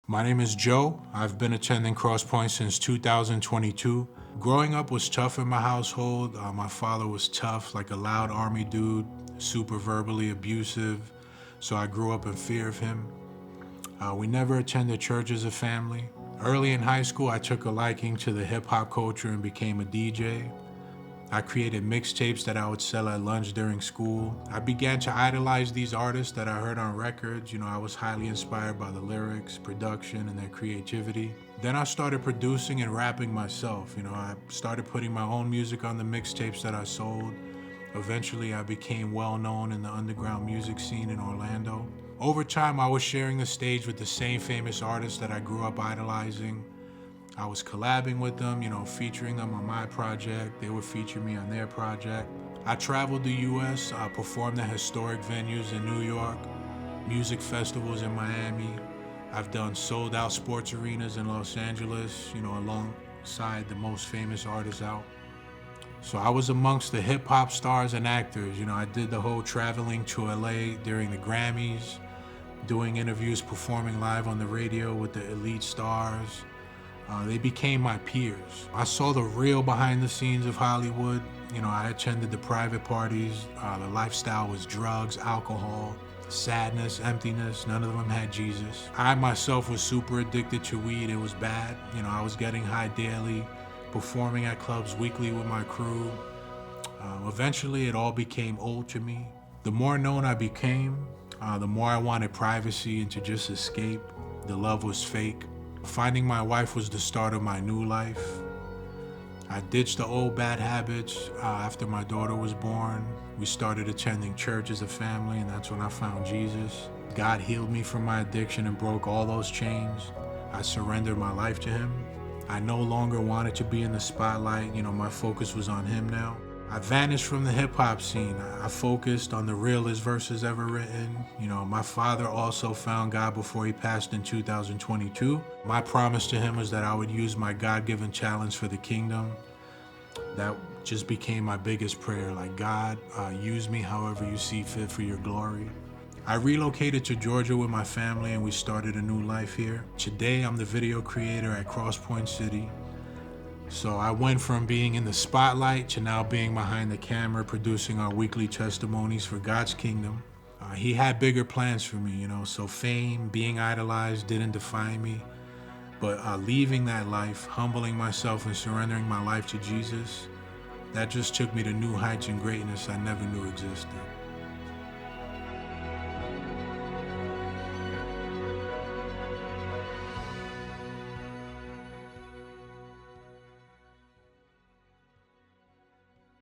My name is Joe. I've been attending Crosspoint since 2022. Growing up was tough in my household. My father was tough, like a loud army dude, super verbally abusive. So I grew up in fear of him. We never attended church as a family. Early in high school, I took a liking to the hip hop culture and became a DJ. I created mixtapes that I would sell at lunch during school. I began to idolize these artists that I heard on records. I was highly inspired by the lyrics, production, and their creativity. Then I started producing and rapping myself. I started putting my own music on the mixtapes that I sold. Eventually, I became well known in the underground music scene in Orlando. Over time, I was sharing the stage with the same famous artists that I grew up idolizing. I was collabing with them, featuring them on my project. They would feature me on their project. I traveled the US, performed at historic venues in New York, music festivals in Miami. I've done sold out sports arenas in Los Angeles, alongside the most famous artists out. So I was amongst the hip hop stars and actors. I did the whole traveling to LA during the Grammys, doing interviews, performing live on the radio with the elite stars. They became my peers. I saw the real behind the scenes of Hollywood. I attended the private parties. The lifestyle was drugs, alcohol, sadness, emptiness. None of them had Jesus. I myself was super addicted to weed. It was bad. I was getting high daily, performing at clubs weekly with my crew. Eventually, it all became old to me. The more known I became, the more I wanted privacy and to just escape. The love was fake. Finding my wife was the start of my new life. I ditched the old bad habits after my daughter was born. We started attending church as a family, and that's when I found Jesus. God healed me from my addiction and broke all those chains. I surrendered my life to Him. I no longer wanted to be in the spotlight. My focus was on Him now. I vanished from the hip hop scene. I focused on the realest verses ever written. My father also found God before he passed in 2022. My promise to him was that I would use my God-given talents for the kingdom. That just became my biggest prayer. Like, God, use me however you see fit for your glory. I relocated to Georgia with my family and we started a new life here. Today, I'm the video creator at Crosspoint City. So I went from being in the spotlight to now being behind the camera, producing our weekly testimonies for God's kingdom. He had bigger plans for me, so fame, being idolized didn't define me. But leaving that life, humbling myself and surrendering my life to Jesus, that just took me to new heights and greatness I never knew existed.